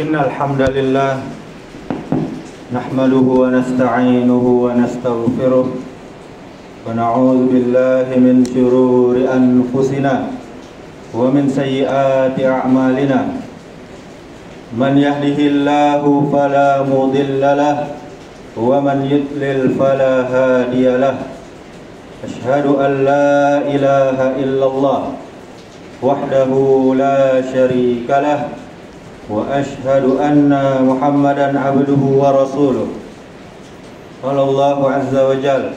Innal hamdalillah nahmaduhu wa nasta'inuhu wa nastaghfiruh wa na'udzu billahi min shururi anfusina wa min sayyiati a'malina. Man yahdihillahu fala mudilla lahu wa man yudlil fala hadiya lahu. Asyhadu an la ilaha illallah wahdahu la syarika lahu wa asyhadu anna Muhammadan abduhu wa rasuluh. Qala Allahu azza wa jalla,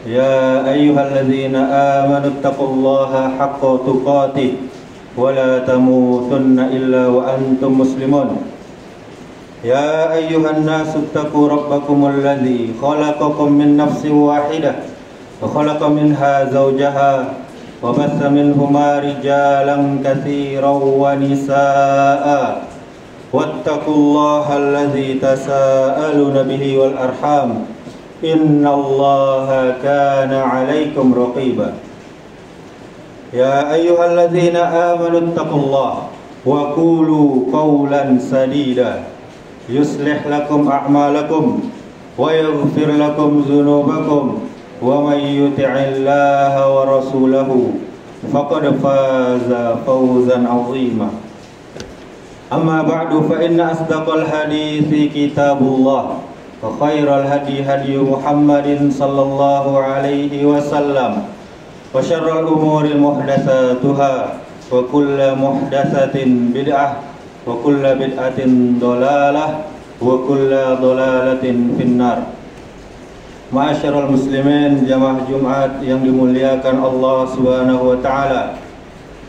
ya ayyuhalladzina amanu taqullaha haqqa tuqatih wa la tamutunna illa wa antum muslimun. Ya ayyuhan nasu taqu rabbakumul ladzi khalaqakum min nafsin wahidah wa khalaqa minha zawjaha wa bassa minhuma rijalan katsiran wa nisaa'a wattaqullaha allazi tasaaluna bihi wal arham innallaha kana 'alaikum raqiba. Ya ayyuhalladzina amanu taqullaha wa qulu qawlan sadida yuslih lakum a'malakum wa yaghfir lakum dzunubakum wa may yuti'illaha wa rasulahu faqad faza fawzan 'azima. Amma ba'du, fa inna asdaqal hadithi kitabullah wa khairal hadi hadi Muhammadin sallallahu alaihi wasallam wa syarrul umuri muhdatsatuha wa kullu muhdatsatin bid'ah wa kullu bid'atin dhalalah wa kullu dhalalatin finnar. Ma'asyiral muslimin, jamaah Jumat yang dimuliakan Allah Subhanahu wa taala.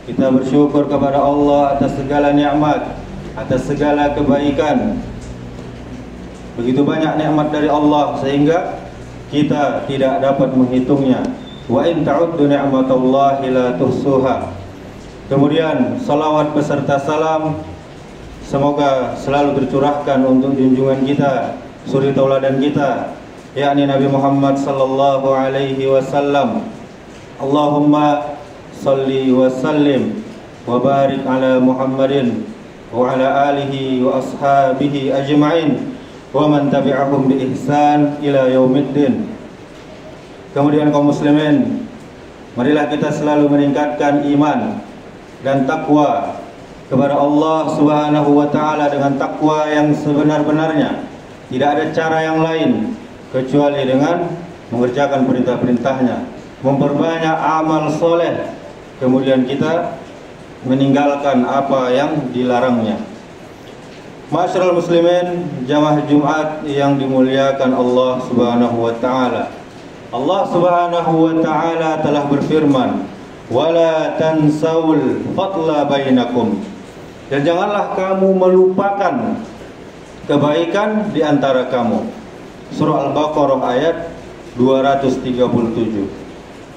Kita bersyukur kepada Allah atas segala nikmat, atas segala kebaikan. Begitu banyak nikmat dari Allah sehingga kita tidak dapat menghitungnya. Wa in ta'uddu ni'matallahi la tuhsuha. Kemudian salawat beserta salam semoga selalu tercurahkan untuk junjungan kita, suri tauladan kita, yakni Nabi Muhammad sallallahu alaihi wasallam. Allahumma salli wa sallim wa barik ala Muhammadin wa ala alihi wa ashabihi ajma'in wa man tabi'ahum bi ihsan ila yaumiddin. Kemudian kaum muslimin, marilah kita selalu meningkatkan iman dan takwa kepada Allah Subhanahu wa taala dengan takwa yang sebenar-benarnya. Tidak ada cara yang lain kecuali dengan mengerjakan perintah-perintahnya, memperbanyak amal soleh, kemudian kita meninggalkan apa yang dilarangnya. Ma'asyiral muslimin, jamaah Jumat yang dimuliakan Allah Subhanahu wa taala. Allah Subhanahu wa taala telah berfirman, "Wala tansawul fadla bainakum." Dan janganlah kamu melupakan kebaikan di antara kamu. Surah Al-Baqarah ayat 237.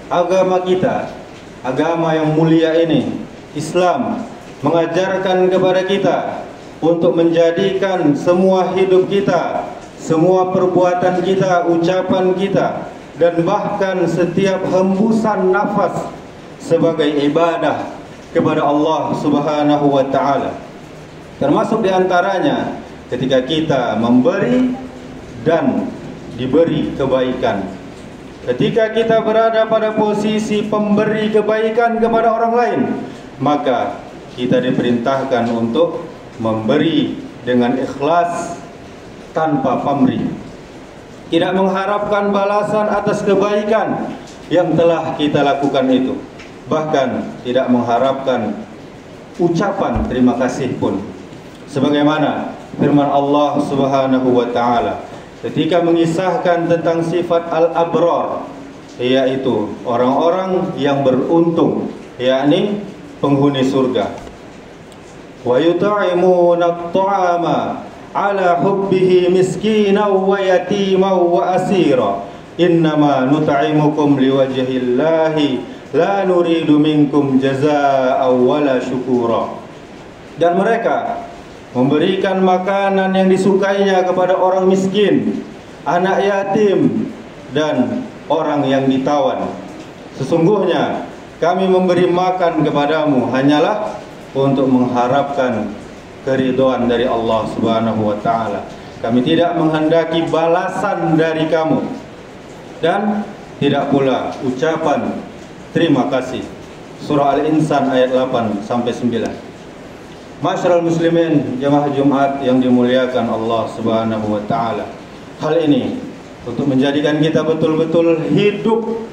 Agama kita, agama yang mulia ini, Islam, mengajarkan kepada kita untuk menjadikan semua hidup kita, semua perbuatan kita, ucapan kita, dan bahkan setiap hembusan nafas sebagai ibadah kepada Allah Subhanahu wa taala. Termasuk diantaranya ketika kita memberi dan diberi kebaikan. Ketika kita berada pada posisi pemberi kebaikan kepada orang lain, maka kita diperintahkan untuk memberi dengan ikhlas tanpa pamrih, tidak mengharapkan balasan atas kebaikan yang telah kita lakukan itu, bahkan tidak mengharapkan ucapan terima kasih pun. Sebagaimana firman Allah Subhanahu wa taala ketika mengisahkan tentang sifat al-abrar, yaitu orang-orang yang beruntung, yakni penghuni surga. Wa yut'imuna at-ta'ama ala hubbihi miskinan wa yatiman wa asira innama nut'imukum liwajhillahi la nuridu minkum jazaa'an wala syukura. Dan mereka memberikan makanan yang disukainya kepada orang miskin, anak yatim, dan orang yang ditawan. Sesungguhnya kami memberi makan kepadamu hanyalah untuk mengharapkan keridhaan dari Allah Subhanahu wa taala. Kami tidak menghendaki balasan dari kamu dan tidak pula ucapan terima kasih. Surah Al-Insan ayat 8 sampai 9. Masyarul muslimin jamaah Jumat yang dimuliakan Allah Subhanahu wa taala. Hal ini untuk menjadikan kita betul-betul hidup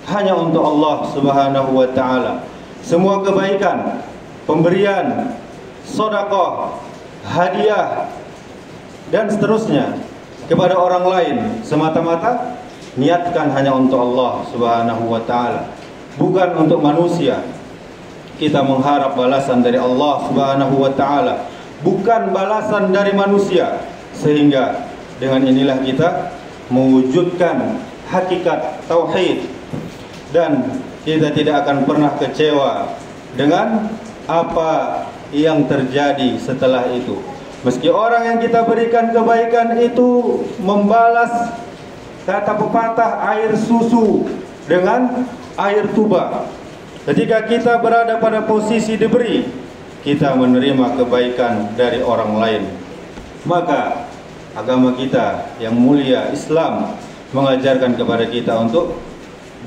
hanya untuk Allah Subhanahu wa taala. Semua kebaikan, pemberian, sedekah, hadiah dan seterusnya kepada orang lain semata-mata niatkan hanya untuk Allah Subhanahu wa taala, bukan untuk manusia. Kita mengharap balasan dari Allah Subhanahu wa taala, bukan balasan dari manusia. Sehingga dengan inilah kita mewujudkan hakikat tauhid dan kita tidak akan pernah kecewa dengan apa yang terjadi setelah itu. Meski orang yang kita berikan kebaikan itu membalas, kata pepatah, air susu dengan air tuba. Ketika kita berada pada posisi diberi, kita menerima kebaikan dari orang lain. Maka agama kita yang mulia Islam mengajarkan kepada kita untuk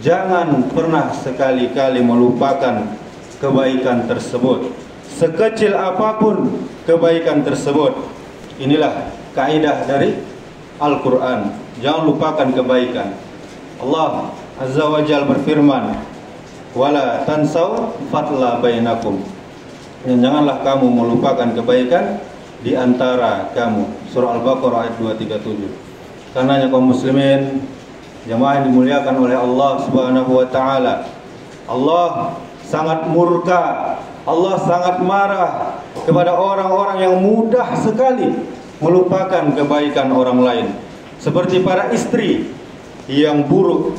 jangan pernah sekali-kali melupakan kebaikan tersebut, sekecil apapun kebaikan tersebut. Inilah kaidah dari Al-Quran. Jangan lupakan kebaikan. Allah Azza wa Jalla berfirman, wala tansau fadla bainakum. Dan janganlah kamu melupakan kebaikan di antara kamu. Surah Al-Baqarah ayat 237. Karenanya kaum muslimin, jamaah yang dimuliakan oleh Allah Subhanahu wa taala, Allah sangat murka, Allah sangat marah kepada orang-orang yang mudah sekali melupakan kebaikan orang lain. Seperti para istri yang buruk,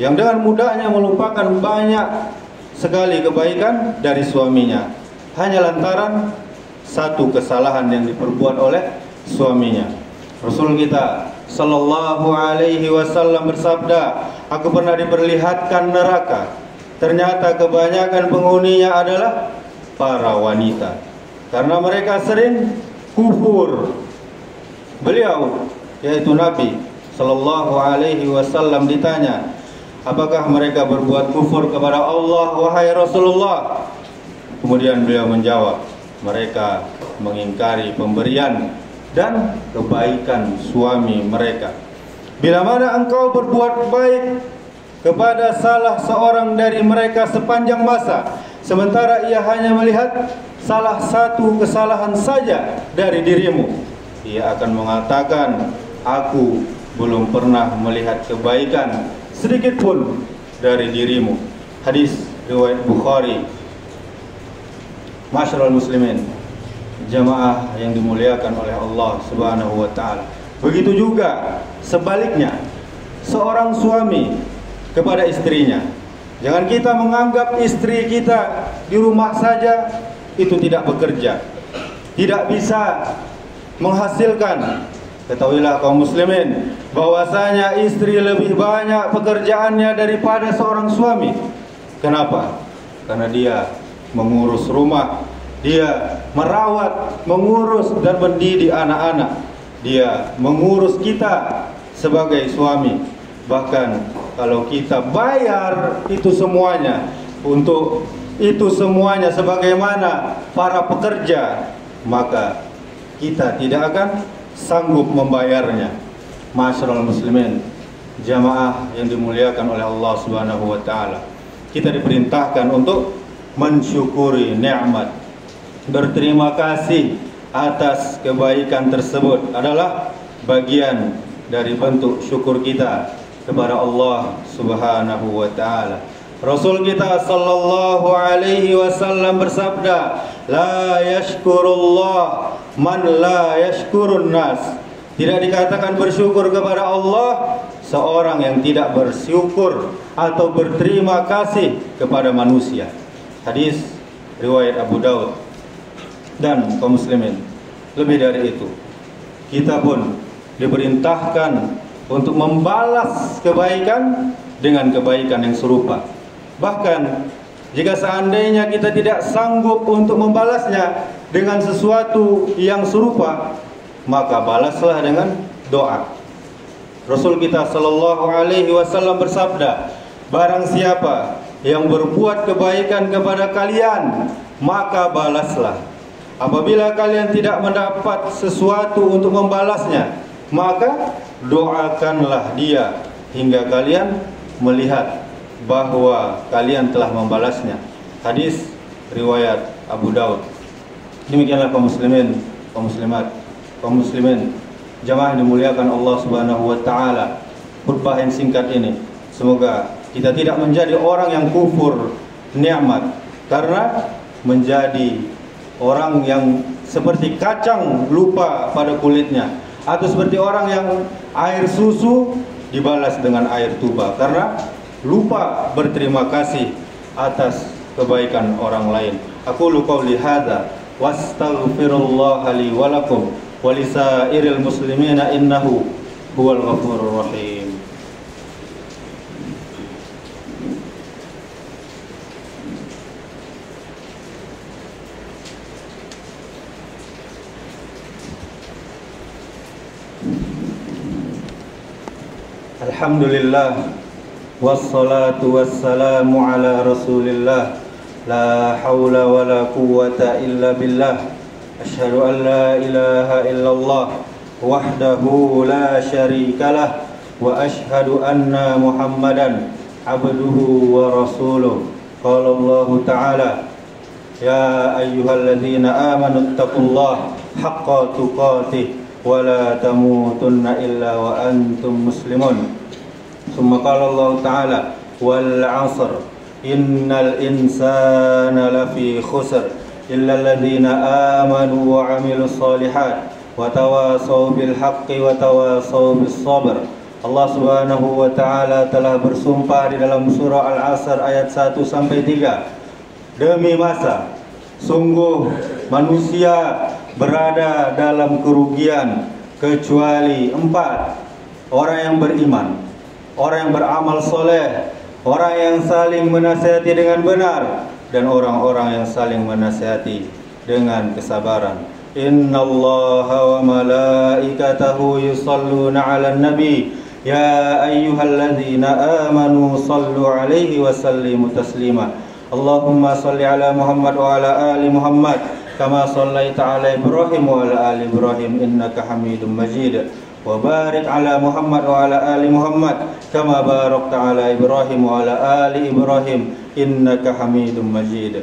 yang dengan mudahnya melupakan banyak sekali kebaikan dari suaminya, hanya lantaran satu kesalahan yang diperbuat oleh suaminya. Rasul kita sallallahu alaihi wasallam bersabda, aku pernah diperlihatkan neraka, ternyata kebanyakan penghuninya adalah para wanita, karena mereka sering kufur. Beliau, yaitu Nabi sallallahu alaihi wasallam, ditanya, apakah mereka berbuat kufur kepada Allah wahai Rasulullah? Kemudian beliau menjawab, mereka mengingkari pemberian dan kebaikan suami mereka. Bila mana engkau berbuat baik kepada salah seorang dari mereka sepanjang masa, sementara ia hanya melihat salah satu kesalahan saja dari dirimu, ia akan mengatakan, aku belum pernah melihat kebaikan sedikit pun dari dirimu. Hadis riwayat Bukhari. Masyarul muslimin, jamaah yang dimuliakan oleh Allah Subhanahu wa taala. Begitu juga sebaliknya, seorang suami kepada istrinya. Jangan kita menganggap istri kita di rumah saja itu tidak bekerja, tidak bisa menghasilkan. Ketahuilah kaum muslimin, bahwasanya istri lebih banyak pekerjaannya daripada seorang suami. Kenapa? Karena dia mengurus rumah, dia merawat, mengurus dan mendidik anak-anak, dia mengurus kita sebagai suami. Bahkan kalau kita bayar itu semuanya, untuk itu semuanya sebagaimana para pekerja, maka kita tidak akan sanggup membayarnya. Masyarul muslimin, jamaah yang dimuliakan oleh Allah Subhanahu wa taala, kita diperintahkan untuk mensyukuri nikmat, berterima kasih atas kebaikan tersebut adalah bagian dari bentuk syukur kita kepada Allah Subhanahu wa taala. Rasul kita sallallahu alaihi wasallam bersabda, la yashkurullah man la yashkurun nas. Tidak dikatakan bersyukur kepada Allah seorang yang tidak bersyukur atau berterima kasih kepada manusia. Hadis riwayat Abu Daud. Dan kaum muslimin, lebih dari itu, kita pun diperintahkan untuk membalas kebaikan dengan kebaikan yang serupa. Bahkan jika seandainya kita tidak sanggup untuk membalasnya, dengan sesuatu yang serupa, maka balaslah dengan doa. Rasul kita sallallahu alaihi wasallam bersabda, barang siapa yang berbuat kebaikan kepada kalian, maka balaslah. Apabila kalian tidak mendapat sesuatu untuk membalasnya, maka doakanlah dia hingga kalian melihat bahwa kalian telah membalasnya. Hadis riwayat Abu Daud. Demikianlah kaum muslimin, kaum muslimat, kaum muslimin, jamaah yang dimuliakan Allah Subhanahu wa taala. Khutbah yang singkat ini semoga kita tidak menjadi orang yang kufur nikmat, karena menjadi orang yang seperti kacang lupa pada kulitnya, atau seperti orang yang air susu dibalas dengan air tuba, karena lupa berterima kasih atas kebaikan orang lain. Aqulu qouli hadza wastaghfirullaha li wa lakum wa lisairil muslimina innahu huwal ghafurur rahim. Alhamdulillah wassalatu wassalamu ala rasulillah, la hawla wa la quwwata illa billah. Asyhadu an la ilaha illallah wahdahu la syarikalah, wa asyhadu anna muhammadan abduhu wa rasuluh. Qala Allah ta'ala, ya ayyuhalladzina amanu taqullaha haqqa tuqatih wa la tamutunna illa wa antum muslimun. Summa qala Allah ta'ala, wal 'asr innal insana lafi khusr illa alladhina amanu wa 'amilus solihat wa tawasaw bil haqqi wa tawasaw bis sabr. Allah Subhanahu wa taala telah bersumpah di dalam surah Al-'Asr ayat 1 sampai 3, demi masa sungguh manusia berada dalam kerugian kecuali 4: orang yang beriman, orang yang beramal soleh, orang yang saling menasihati dengan benar, dan orang-orang yang saling menasihati dengan kesabaran. Innallaha wa malaikatahu yusalluna 'alan nabi ya ayyuhalladzina amanu sallu 'alaihi wa sallimu taslima. Allahumma salli 'ala Muhammad wa 'ala ali Muhammad kama shallaita 'ala Ibrahim wa 'ala ali Ibrahim innaka Hamidum Majid. Wa barik 'ala Muhammad wa 'ala ali Muhammad kama barakta 'ala Ibrahim wa 'ala ali Ibrahim innaka Hamidum Majid.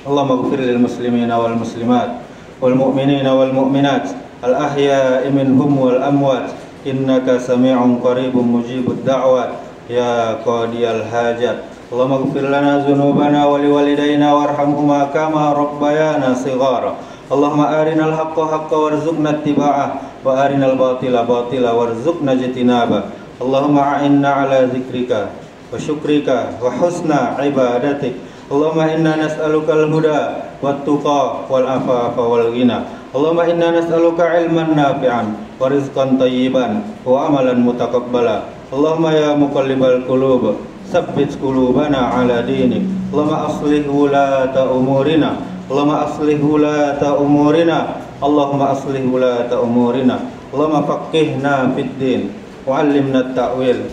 Allahumma ighfir lil muslimina wal muslimat wal mu'minina wal mu'minat al ahya'i minhum wal amwat innaka sami'un qaribun mujibud da'wat ya qadiyal hajat. Allahumma ighfir lana dzunubana wa liwalidayna warhamhuma kama rabbayana shighara. Allahumma arinal haqqa haqqan warzuqna ittiba'ah wa arinal batila batila warzuqna ijtinabah. Allahumma a'inna ala zikrika wa syukrika wa husna ibadatik. Allahumma inna nas'aluka al-huda wat tuqa wal afafa wal ghina. Allahumma inna nas'aluka ilman nafi'an wa rizqan thayyiban wa amalan mutaqabbala. Allahumma ya muqallibal qulub tsabbit qulubana ala dinik. Allahumma aslih wulata umurina. Allahumma aslih wulata umurina. Allahumma aslih wulata umurina. Allahumma faqihna fid din wa 'allimna at-ta'wil.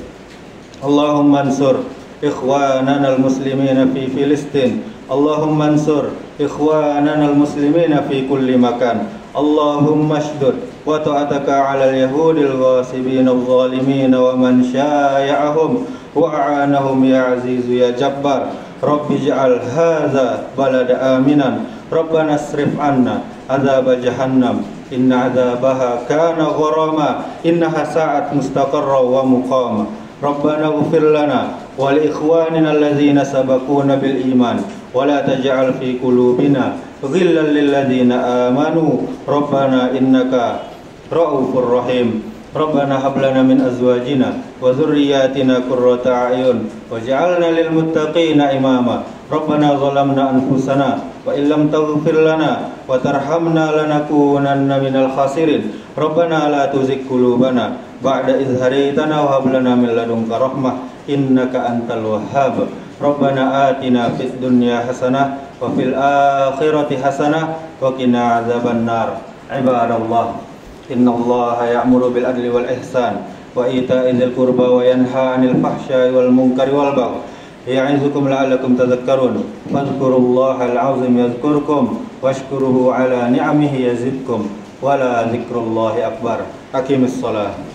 Allahumma ansur ikhwanana al-muslimina fi Filistin. Allahumma ansur ikhwanana al-muslimina fi kulli makan. Allahumma ashdud wa ta'ataka 'ala al-yahudil ghasibin adh-dhalimin wa man syaya'ahum wa a'anahum ya azizu ya jabbar. Rabbi ij'al hadza balada aminan. Rabbana asrif 'anna adzab jahannam inna adzabaha kana gharama innaha sa'at mustaqarra wa muqama. Rabbana ighfir lana wa li ikhwanina alladzina sabaquna bil iman wa la taj'al fi qulubina ghillan lil ladzina amanu rabbana innaka ra'ufur rahim. Rabbana hab lana min azwajina wa dhurriyyatina qurrata a'yun waj'alna lil muttaqina imama. Rabbana zalamna anfusana wa illam taghfir lana wa tarhamna lanakunanna minal khasirin. Rabbana la tuzigh qulubana ba'da idh hadaytana wa hab lana min ladunka rahmah innaka antal wahhab. Rabbana atina fid dunya hasanah wa fil akhirati hasanah wa qina adzabannar. Ibadallah, innallaha ya'muru bil adli wal ihsan wa ita'i dzil qurba wa yanha 'anil fahsya'i wal munkari wal baghi ya'izukum la'allakum tadhakkarun. Fadhkurullahal 'azim yadhkurkum washkuruhu 'ala ni'amihi yazidkum wa la dzikrullahi akbar. Aqimis shalah.